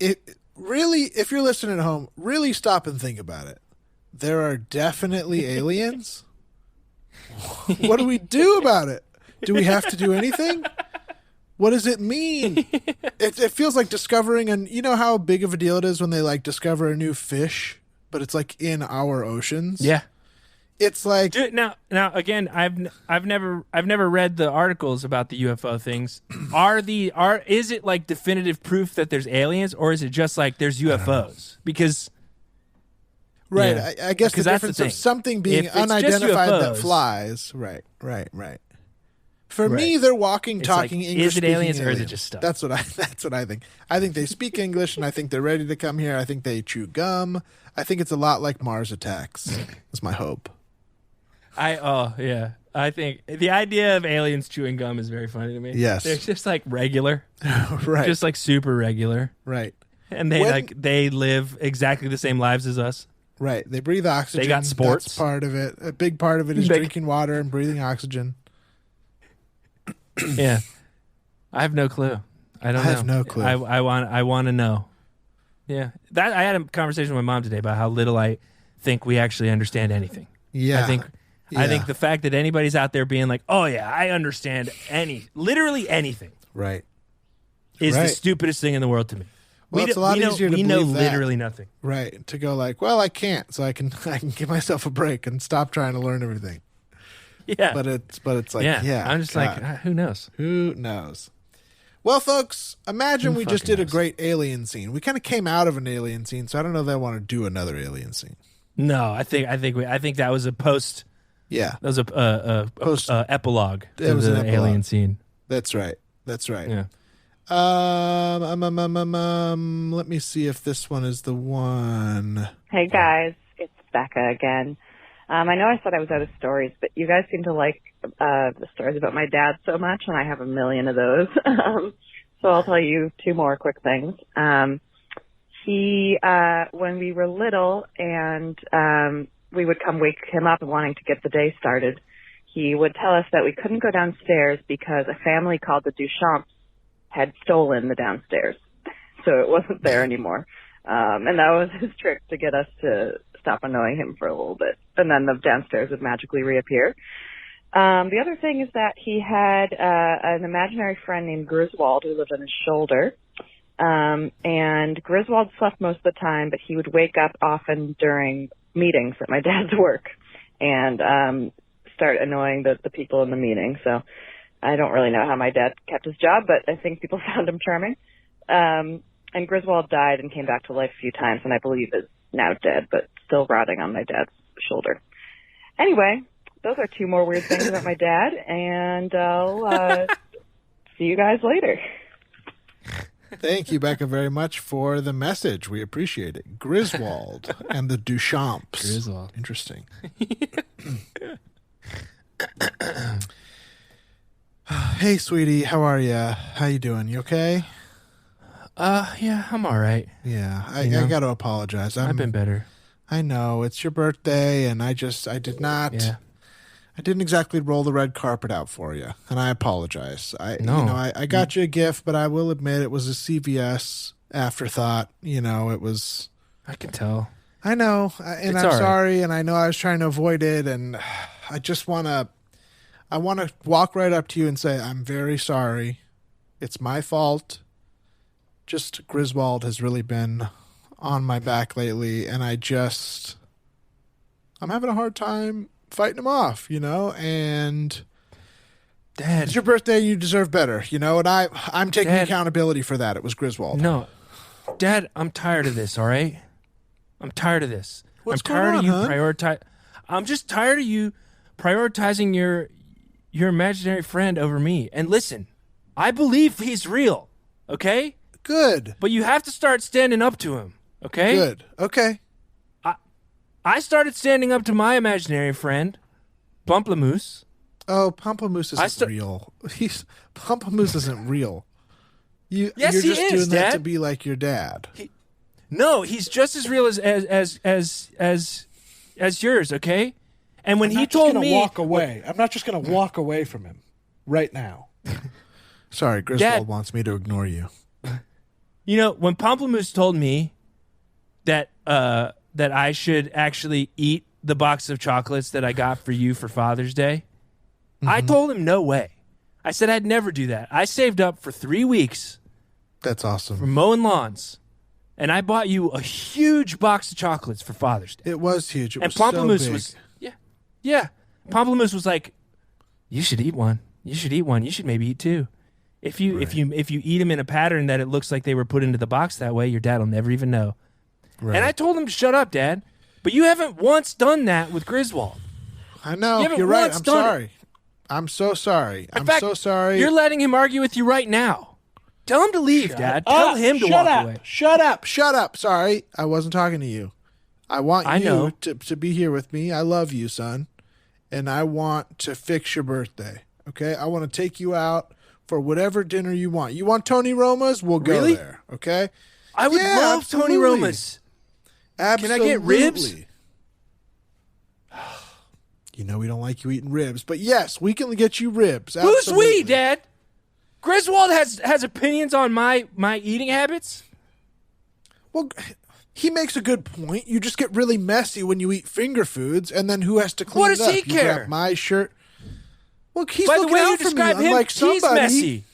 it really, if you're listening at home, really stop and think about it. There are definitely aliens. What do we do about it? Do we have to do anything? What does it mean? It feels like discovering, and you know how big of a deal it is when they like discover a new fish, but it's like in our oceans. Yeah, it's like now again, I've never read the articles about the UFO things. Is it like definitive proof that there's aliens, or is it just like there's UFOs? Because I guess the difference of something being unidentified that flies. Right. For me, they're walking, talking English. Is it aliens or is it just stuff? That's what I think. I think they speak English, and I think they're ready to come here. I think they chew gum. I think it's a lot like Mars Attacks. That's my hope. I think the idea of aliens chewing gum is very funny to me. Yes, they're just like regular, right? Just like super regular, right? And they live exactly the same lives as us. Right. They breathe oxygen. They got sports. That's part of it. A big part of it is drinking water and breathing oxygen. Yeah. I have no clue. I have no clue. I want to know. Yeah. I had a conversation with my mom today about how little I think we actually understand anything. Yeah. I think the fact that anybody's out there being like, "Oh yeah, I understand literally anything." Right. Is the stupidest thing in the world to me. Well, it's a lot easier to we know believe that. literally nothing. Right. To go like, well, I can't, so I can give myself a break and stop trying to learn everything. Yeah. But it's like, yeah. I'm just God. like, who knows? Who knows? Well, folks, imagine we just did a great alien scene. We kind of came out of an alien scene, so I don't know if I want to do another alien scene. No, I think that was a post. Yeah. That was a Post- epilogue It to was an the epilogue. alien scene. That's right. Yeah. Let me see if this one is the one. Hey guys, it's Becca again. I know I said I was out of stories, but you guys seem to like the stories about my dad so much, and I have a million of those. So I'll tell you two more quick things. He, when we were little and we would come wake him up wanting to get the day started, he would tell us that we couldn't go downstairs because a family called the Duchamps had stolen the downstairs. So it wasn't there anymore. And that was his trick to get us to stop annoying him for a little bit. And then the downstairs would magically reappear. The other thing is that he had an imaginary friend named Griswold who lived on his shoulder. And Griswold slept most of the time, but he would wake up often during meetings at my dad's work and start annoying the people in the meeting. So I don't really know how my dad kept his job, but I think people found him charming. And Griswold died and came back to life a few times, and I believe is now dead, but still rotting on my dad's shoulder. Anyway, those are two more weird things about my dad, and I'll see you guys later. Thank you, Becca, very much for the message. We appreciate it. Griswold and the Duchamps. Griswold. Interesting. Hey, sweetie, how are you? How you doing? You okay? Yeah, I'm all right. Yeah, I You know? got to apologize. I've been better. I know it's your birthday, and I did not. Yeah. I didn't exactly roll the red carpet out for you, and I apologize. No. I got you a gift, but I will admit it was a CVS afterthought. It was. I can tell. I know, and It's I'm all right. sorry, and I know I was trying to avoid it, and I just want to walk right up to you and say I'm very sorry. It's my fault. Just Griswold has really been on my back lately, and I'm having a hard time fighting him off, and Dad. it's your birthday, you deserve better, and I'm taking Dad. accountability for that. It was Griswold. No. Dad, I'm tired of this, all right? I'm tired of this. What's I'm tired going of on, you I'm just tired of you prioritizing your imaginary friend over me. And listen, I believe he's real, okay? Good. But you have to start standing up to him, okay? Good. Okay. I started standing up to my imaginary friend, Bumplemoose. Oh, Pamplemousse isn't real. Pamplemousse isn't real. Yes, you're he just is, doing that Dad. to be like your dad. No, he's just as real as yours, okay? And when he told me walk away. I'm not just going to walk away from him right now. Sorry, Griswold Dad. wants me to ignore you. When Pamplemousse told me that I should actually eat the box of chocolates that I got for you for Father's Day, I told him no way. I said I'd never do that. I saved up for 3 weeks That's awesome. for mowing lawns, and I bought you a huge box of chocolates for Father's Day. It was huge. It And was so Pamplemousse big. was yeah. Pamplemousse was like, "You should eat one. You should eat one. You should maybe eat two. If you eat them in a pattern that it looks like they were put into the box that way, your dad will never even know." Right. And I told him to shut up, Dad. But you haven't once done that with Griswold. I know. You haven't You're right. once I'm done it. sorry. I'm so sorry. In I'm fact, so sorry. You're letting him argue with you right now. Tell him to leave, Dad. Tell him to Shut walk up. away. Shut up. Shut up. Sorry. I wasn't talking to you. I want I you know. to be here with me. I love you, son. And I want to fix your birthday. Okay? I want to take you out for whatever dinner you want. You want Tony Roma's? We'll go Really? there. Okay? I would Yeah, love Tony absolutely. Roma's. Absolutely. Can I get ribs? You know we don't like you eating ribs, but yes, we can get you ribs. Who's Absolutely. we, Dad? Griswold has opinions on my eating habits. Well, he makes a good point. You just get really messy when you eat finger foods, and then who has to clean What it does up? he You care? grab my shirt. Well, he's By the looking way you out for me. describe him, Unlike he's somebody. messy.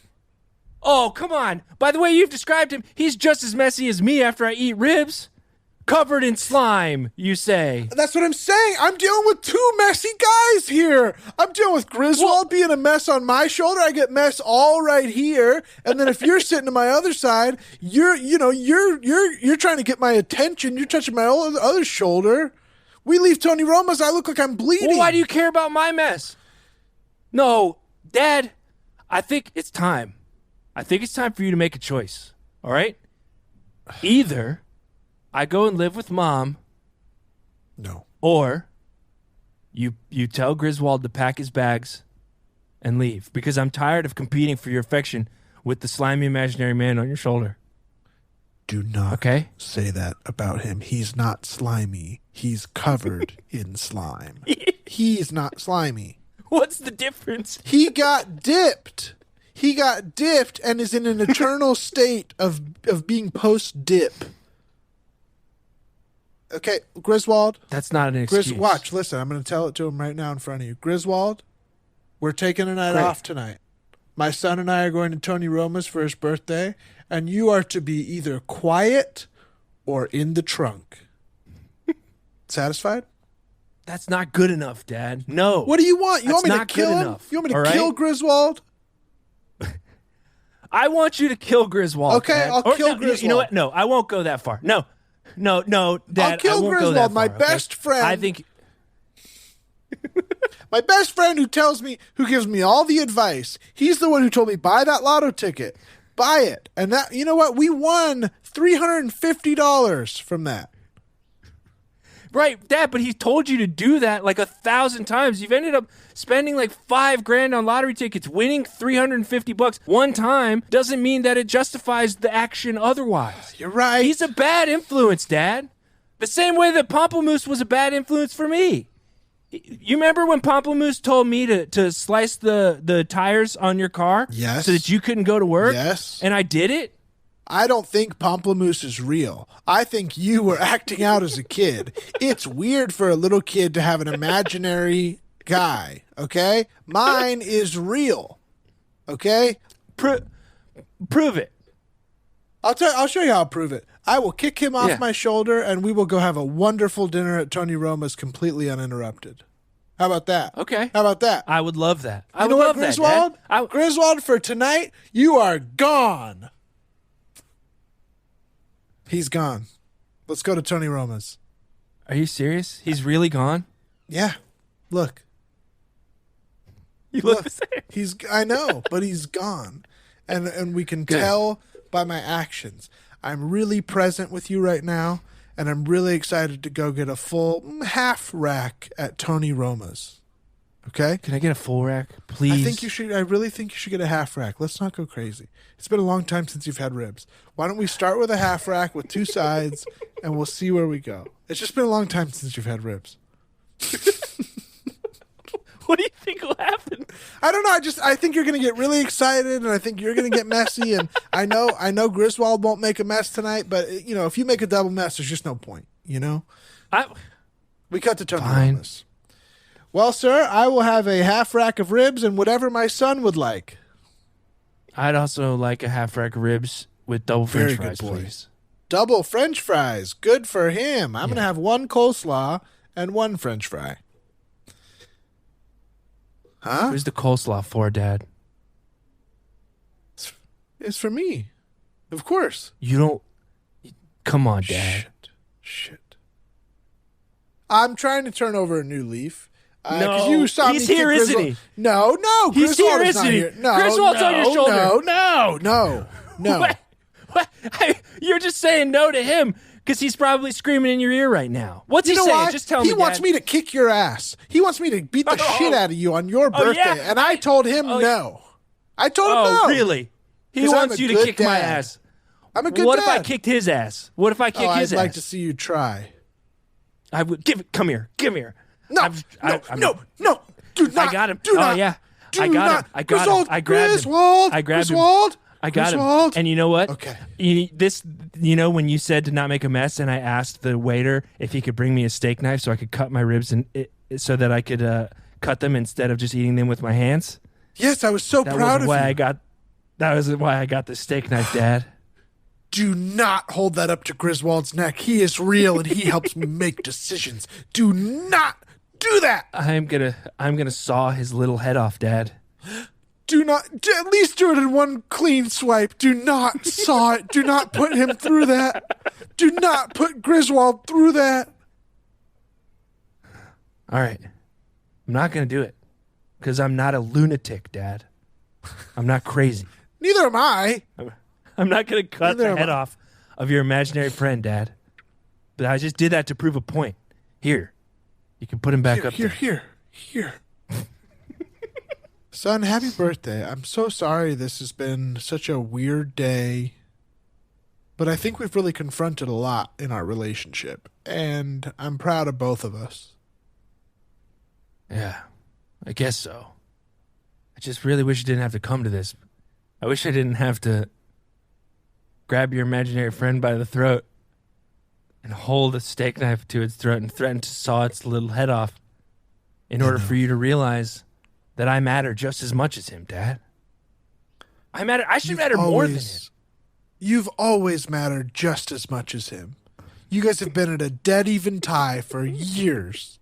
Oh, come on. By the way you've described him, he's just as messy as me after I eat ribs. Covered in slime, you say. That's what I'm saying. I'm dealing with two messy guys here. I'm dealing with Griswold being a mess on my shoulder. I get mess all right here. And then if you're sitting to my other side, you're trying to get my attention. You're touching my other shoulder. We leave Tony Roma's. I look like I'm bleeding. Well, why do you care about my mess? No, Dad, I think it's time. I think it's time for you to make a choice. All right? Either I go and live with Mom. No. Or you tell Griswold to pack his bags and leave, because I'm tired of competing for your affection with the slimy imaginary man on your shoulder. Do not say that about him. He's not slimy. He's covered in slime. He's not slimy. What's the difference? He got dipped. He got dipped and is in an eternal state of being post-dip. Okay, Griswold. That's not an excuse. Watch, listen. I'm going to tell it to him right now in front of you. Griswold, we're taking a night off tonight. My son and I are going to Tony Roma's for his birthday, and you are to be either quiet or in the trunk. Satisfied? That's not good enough, Dad. No. What do you want? You That's want me not to kill good him? enough, You want me to all kill right? Griswold? I want you to kill Griswold. Okay, Dad. I'll kill Griswold. You know what? No, I won't go that far. No, Dad. I'll kill I won't Griswold, go that my far, best friend. I think My best friend who gives me all the advice. He's the one who told me, buy that lotto ticket. Buy it. And that, you know what? We won $350 from that. right, Dad. But he told you to do that like 1,000 times. You've ended up spending like $5,000 on lottery tickets. Winning $350 one time doesn't mean that it justifies the action otherwise. You're right. He's a bad influence, Dad. The same way that Pomplamoose was a bad influence for me. You remember when Pomplamoose told me to slice the tires on your car? Yes. So that you couldn't go to work? Yes. And I did it? I don't think Pomplamoose is real. I think you were acting out as a kid. It's weird for a little kid to have an imaginary guy, okay? Mine is real, okay? Prove it. I'll show you how I'll prove it. I will kick him off Yeah. my shoulder, and we will go have a wonderful dinner at Tony Roma's completely uninterrupted. How about that? Okay. How about that? I would love that. I You would know what, love that, Griswold? Dad. Griswold, for tonight, you are gone. He's gone. Let's go to Tony Roma's. Are you serious? He's really gone? Yeah. Look. You look the same. I know, but he's gone. And we can Good. tell by my actions. I'm really present with you right now, and I'm really excited to go get a full half rack at Tony Roma's. Okay? Can I get a full rack, please? I really think you should get a half rack. Let's not go crazy. It's been a long time since you've had ribs. Why don't we start with a half rack with two sides, and we'll see where we go. It's just been a long time since you've had ribs. What do you think will happen? I don't know. I think you're going to get really excited, and I think you're going to get messy. And I know Griswold won't make a mess tonight, but if you make a double mess, there's just no point. We cut to Tony Roma's. Well, sir, I will have a half rack of ribs and whatever my son would like. I'd also like a half rack of ribs with double French fries, please. Double French fries. Good for him. I'm going to have one coleslaw and one French fry. Huh? Who's the coleslaw for, Dad? It's for me. Of course. You don't... Come on, Dad. Shit. I'm trying to turn over a new leaf. No, you saw he's me here, kick isn't Griswold. he? No. He's Griswold here, is isn't not he? here. No, Griswold's on your shoulder. No. What? You're just saying no to him because he's probably screaming in your ear right now. What's he saying? Why? Just tell me, He wants Dad. me to kick your ass. He wants me to beat the shit out of you on your birthday. yeah. And I told him no. I told him no. Oh, really? He 'Cause I'm wants a you to good kick my dad. ass. I'm a good What dad. if I kicked his ass? What if I kick his I'd ass? like to see you try. I would come here. No. No. Do not. I got him. Do not. Oh yeah. Do I got not. him. I got Griswold, him. I grabbed Griswold, him. I grabbed Griswold, him. I got Griswold. him. And you know what? Okay. When you said to not make a mess, and I asked the waiter if he could bring me a steak knife so I could cut my ribs so that I could cut them instead of just eating them with my hands. Yes, I was so That proud was of why you. I got. That was why I got the steak knife, Dad. Do not hold that up to Griswold's neck. He is real and he helps me make decisions. Do not do that. I'm gonna saw his little head off, Dad. Do not, at least do it in one clean swipe. Do not saw it. Do not put him through that. Do not put Griswold through that. All right. I'm not gonna do it because I'm not a lunatic, Dad. I'm not crazy. Neither am I. I'm not going to cut the head off of your imaginary friend, Dad. But I just did that to prove a point. Here, you can put him back up there. Here. Son, happy birthday. I'm so sorry this has been such a weird day. But I think we've really confronted a lot in our relationship. And I'm proud of both of us. Yeah, I guess so. I just really wish it didn't have to come to this. I wish I didn't have to grab your imaginary friend by the throat and hold a steak knife to its throat and threaten to saw its little head off in order for you to realize that I matter just as much as him, Dad. I should matter more than him. You've always mattered just as much as him. You guys have been at a dead even tie for years.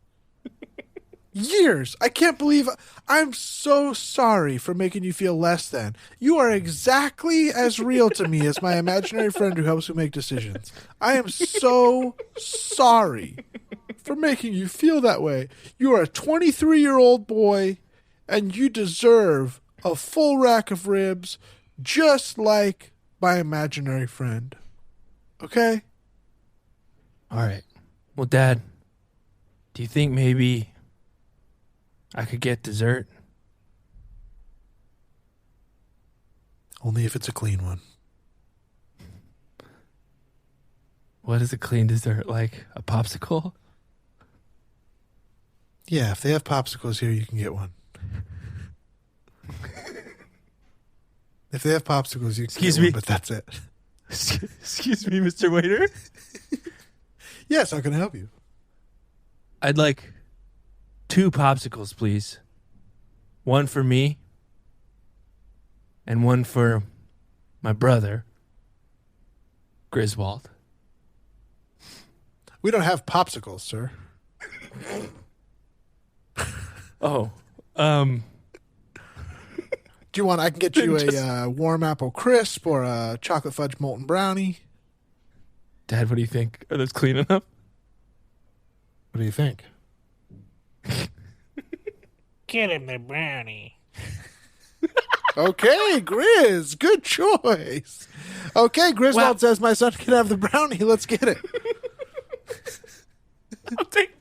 Years. I can't believe I'm so sorry for making you feel less than. You are exactly as real to me as my imaginary friend who helps me make decisions. I am so sorry for making you feel that way. You are a 23-year-old boy and you deserve a full rack of ribs just like my imaginary friend. Okay? All right. Well, Dad, do you think maybe I could get dessert? Only if it's a clean one. What is a clean dessert? Like a popsicle? Yeah, if they have popsicles here, you can get one. If they have popsicles, you can get one, but that's it. Excuse me, Mr. Waiter? Yes, how can I help you? I'd like 2 popsicles, please. One for me and one for my brother, Griswold. We don't have popsicles, sir. Oh, do you want, I can get you a warm apple crisp or a chocolate fudge molten brownie. Dad, what do you think? Are those clean enough? What do you think? Get him the brownie. Okay, Grizz, good choice. Okay, Griswold says my son can have the brownie. Let's get it. I'll take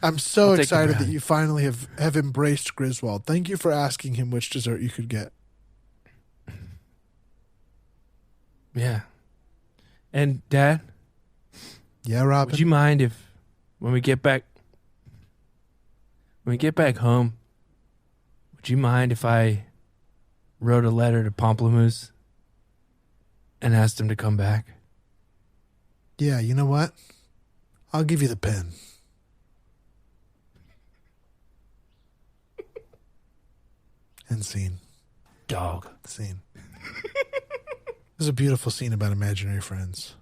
I'm so I'll take the excited that brownie. you finally have embraced Griswold. Thank you for asking him which dessert you could get. Yeah. And Dad, Yeah, Robin? would you mind if when we get back home, would you mind if I wrote a letter to Pomplamoose and asked him to come back? Yeah, you know what? I'll give you the pen. And scene. Dog. Scene. There's a beautiful scene about imaginary friends.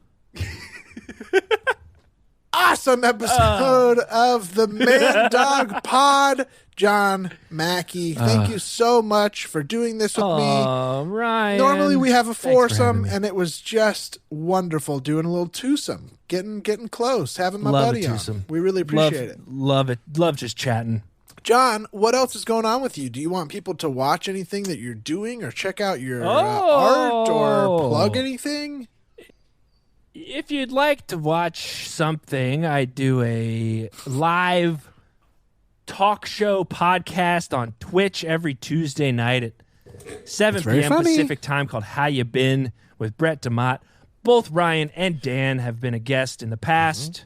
Awesome episode of the Man Dog Pod. John Mackey, thank you so much for doing this with me. Oh, Ryan. Normally we have a Thanks for having foursome, me. and it was just wonderful doing a little twosome, getting close, having my Love a buddy on. twosome. We really appreciate it. Love it. Love just chatting. John, what else is going on with you? Do you want people to watch anything that you're doing or check out your art or plug anything? If you'd like to watch something, I do a live talk show podcast on Twitch every Tuesday night at 7 very p.m. funny. Pacific time called How You Been with Brett DeMott. Both Ryan and Dan have been a guest in the past.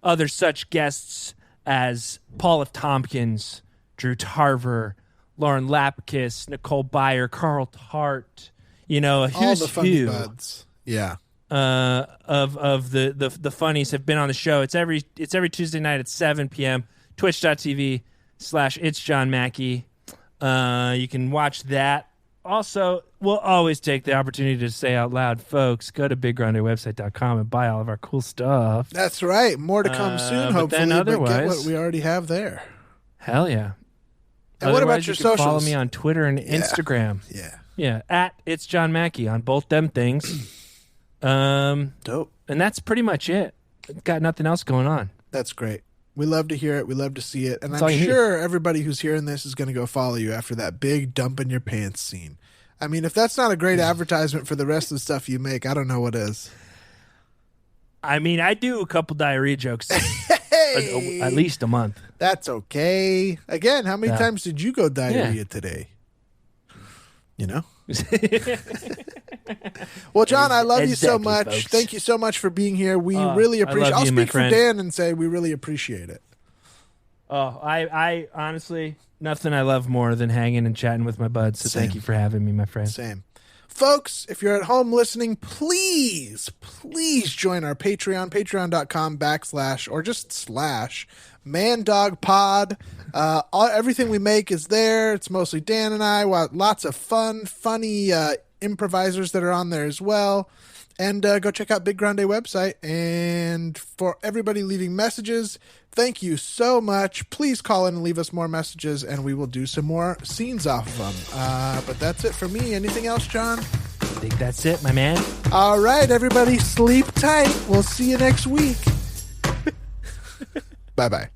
Other such guests as Paul F. Tompkins, Drew Tarver, Lauren Lapkus, Nicole Byer, Carl Tart, a All who's the funny who buds. Yeah. of the funnies have been on the show. It's every Tuesday night at 7 p.m. Twitch.tv/It's John Mackey. You can watch that Also, we'll always take the opportunity to say out loud, folks, go to BigGrandeWebsite.com and buy all of our cool stuff. That's right. More to come soon, hopefully. But get otherwise, what we already have there. Hell yeah. And what about your you can socials? Follow me on Twitter and Instagram. Yeah. Yeah, at It's John Mackey on both them things. Dope. And that's pretty much it. Got nothing else going on. That's great. We love to hear it. We love to see it. And That's all I'm you need. sure everybody who's hearing this is going to go follow you after that big dump in your pants scene. I mean, if that's not a great advertisement for the rest of the stuff you make, I don't know what is. I mean, I do a couple diarrhea jokes Hey, at least a month. that's okay. Again, how many times did you go diarrhea today? You know? Well, John, I love you so Exactly, much. folks. Thank you so much for being here. We really I appreciate it. love I'll you, my speak for friend. Dan and say we really appreciate it. Oh, I honestly, nothing I love more than hanging and chatting with my buds. So thank Same. you for having me, my friend. Same. Folks, if you're at home listening, please join our Patreon, patreon.com/ or just / ManDogPod. Everything we make is there. It's mostly Dan and I. Lots of funny improvisers that are on there as well. And go check out Big Grande website. And for everybody leaving messages, thank you so much. Please call in and leave us more messages, and we will do some more scenes off of them. But that's it for me. Anything else, John? I think that's it, my man. All right, everybody, sleep tight. We'll see you next week. Bye-bye.